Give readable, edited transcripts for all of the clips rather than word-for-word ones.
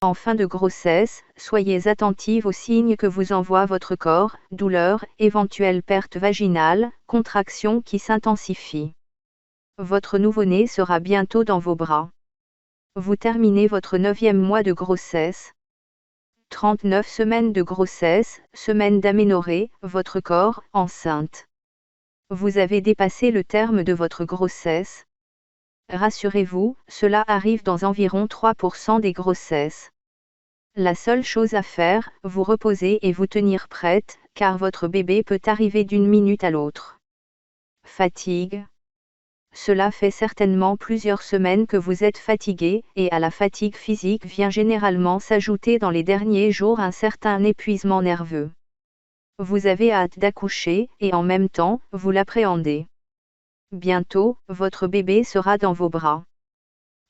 En fin de grossesse, soyez attentive aux signes que vous envoie votre corps, douleur, éventuelle perte vaginale, contraction qui s'intensifie. Votre nouveau-né sera bientôt dans vos bras. Vous terminez votre 9e mois de grossesse. 39 semaines de grossesse, semaine d'aménorrhée, votre corps, enceinte. Vous avez dépassé le terme de votre grossesse. Rassurez-vous, cela arrive dans environ 3% des grossesses. La seule chose à faire, vous reposer et vous tenir prête, car votre bébé peut arriver d'une minute à l'autre. Fatigue. Cela fait certainement plusieurs semaines que vous êtes fatigué, et à la fatigue physique vient généralement s'ajouter dans les derniers jours un certain épuisement nerveux. Vous avez hâte d'accoucher, et en même temps, vous l'appréhendez. Bientôt, votre bébé sera dans vos bras.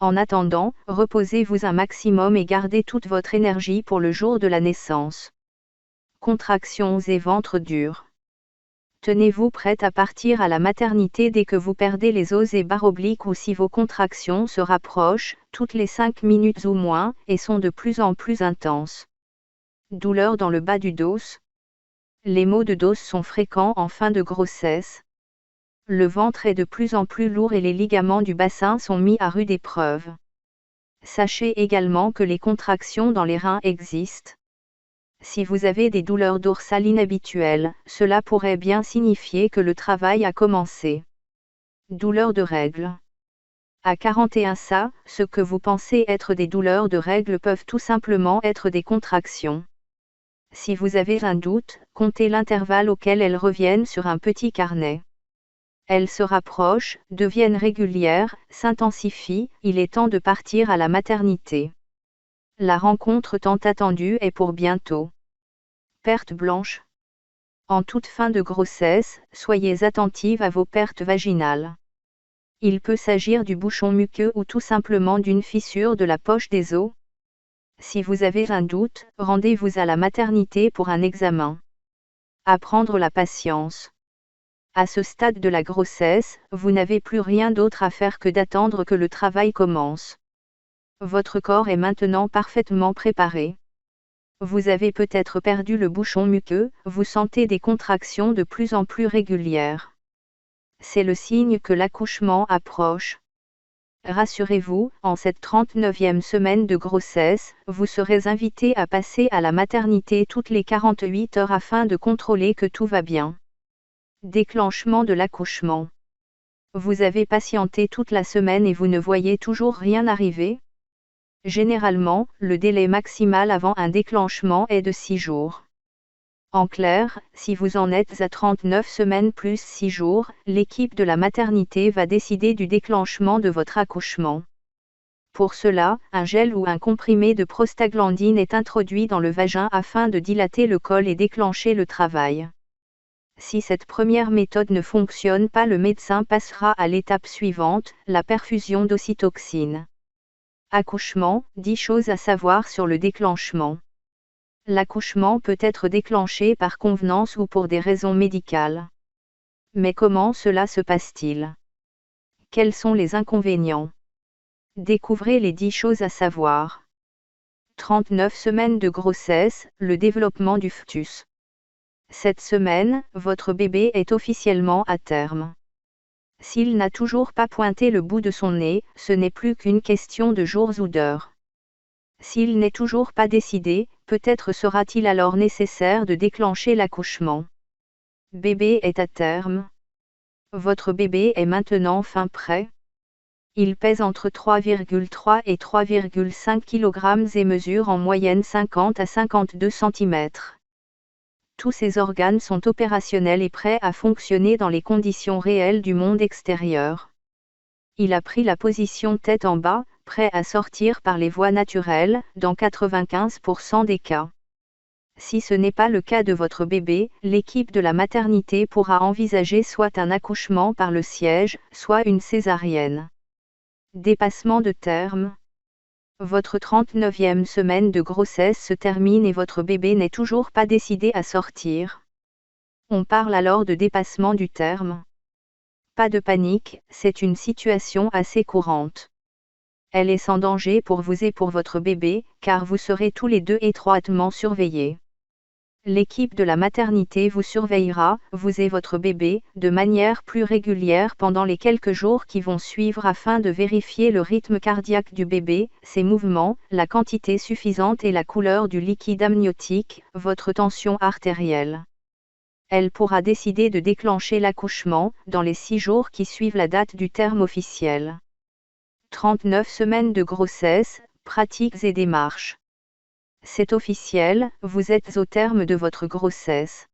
En attendant, reposez-vous un maximum et gardez toute votre énergie pour le jour de la naissance. Contractions et ventre dur. Tenez-vous prête à partir à la maternité dès que vous perdez les os et barres obliques ou si vos contractions se rapprochent, toutes les 5 minutes ou moins, et sont de plus en plus intenses. Douleur dans le bas du dos. Les maux de dos sont fréquents en fin de grossesse. Le ventre est de plus en plus lourd et les ligaments du bassin sont mis à rude épreuve. Sachez également que les contractions dans les reins existent. Si vous avez des douleurs dorsales inhabituelles, cela pourrait bien signifier que le travail a commencé. Douleurs de règles. À 41 ça, ce que vous pensez être des douleurs de règles peuvent tout simplement être des contractions. Si vous avez un doute, comptez l'intervalle auquel elles reviennent sur un petit carnet. Elles se rapprochent, deviennent régulières, s'intensifient, il est temps de partir à la maternité. La rencontre tant attendue est pour bientôt. Perte blanche. En toute fin de grossesse, soyez attentive à vos pertes vaginales. Il peut s'agir du bouchon muqueux ou tout simplement d'une fissure de la poche des os. Si vous avez un doute, rendez-vous à la maternité pour un examen. Apprendre la patience. À ce stade de la grossesse, vous n'avez plus rien d'autre à faire que d'attendre que le travail commence. Votre corps est maintenant parfaitement préparé. Vous avez peut-être perdu le bouchon muqueux, vous sentez des contractions de plus en plus régulières. C'est le signe que l'accouchement approche. Rassurez-vous, en cette 39e semaine de grossesse, vous serez invité à passer à la maternité toutes les 48 heures afin de contrôler que tout va bien. Déclenchement de l'accouchement. Vous avez patienté toute la semaine et vous ne voyez toujours rien arriver? Généralement, le délai maximal avant un déclenchement est de 6 jours. En clair, si vous en êtes à 39 semaines plus 6 jours, l'équipe de la maternité va décider du déclenchement de votre accouchement. Pour cela, un gel ou un comprimé de prostaglandine est introduit dans le vagin afin de dilater le col et déclencher le travail. Si cette première méthode ne fonctionne pas, le médecin passera à l'étape suivante, la perfusion d'ocytoxine. Accouchement, 10 choses à savoir sur le déclenchement. L'accouchement peut être déclenché par convenance ou pour des raisons médicales. Mais comment cela se passe-t-il? Quels sont les inconvénients? Découvrez les 10 choses à savoir. 39 semaines de grossesse, le développement du fœtus. Cette semaine, votre bébé est officiellement à terme. S'il n'a toujours pas pointé le bout de son nez, ce n'est plus qu'une question de jours ou d'heures. S'il n'est toujours pas décidé, peut-être sera-t-il alors nécessaire de déclencher l'accouchement. Bébé est à terme. Votre bébé est maintenant fin prêt. Il pèse entre 3,3 et 3,5 kg et mesure en moyenne 50 à 52 cm. Tous ses organes sont opérationnels et prêts à fonctionner dans les conditions réelles du monde extérieur. Il a pris la position tête en bas, prêt à sortir par les voies naturelles, dans 95% des cas. Si ce n'est pas le cas de votre bébé, l'équipe de la maternité pourra envisager soit un accouchement par le siège, soit une césarienne. Dépassement de terme. Votre 39e semaine de grossesse se termine et votre bébé n'est toujours pas décidé à sortir. On parle alors de dépassement du terme. Pas de panique, c'est une situation assez courante. Elle est sans danger pour vous et pour votre bébé, car vous serez tous les deux étroitement surveillés. L'équipe de la maternité vous surveillera, vous et votre bébé, de manière plus régulière pendant les quelques jours qui vont suivre afin de vérifier le rythme cardiaque du bébé, ses mouvements, la quantité suffisante et la couleur du liquide amniotique, votre tension artérielle. Elle pourra décider de déclencher l'accouchement, dans les 6 jours qui suivent la date du terme officiel. 39 semaines de grossesse, pratiques et démarches. C'est officiel, vous êtes au terme de votre grossesse.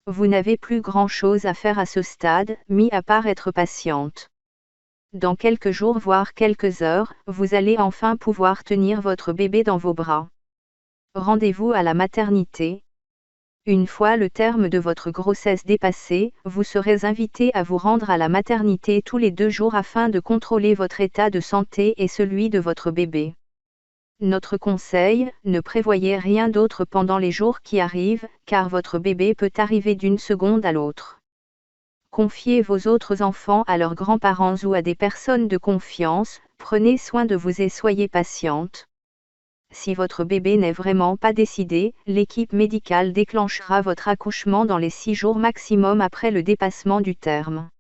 Vous n'avez plus grand-chose à faire à ce stade, mis à part être patiente. Dans quelques jours voire quelques heures, vous allez enfin pouvoir tenir votre bébé dans vos bras. Rendez-vous à la maternité. Une fois le terme de votre grossesse dépassé, vous serez invité à vous rendre à la maternité tous les 2 jours afin de contrôler votre état de santé et celui de votre bébé. Notre conseil, ne prévoyez rien d'autre pendant les jours qui arrivent, car votre bébé peut arriver d'une seconde à l'autre. Confiez vos autres enfants à leurs grands-parents ou à des personnes de confiance, prenez soin de vous et soyez patiente. Si votre bébé n'est vraiment pas décidé, l'équipe médicale déclenchera votre accouchement dans les 6 jours maximum après le dépassement du terme.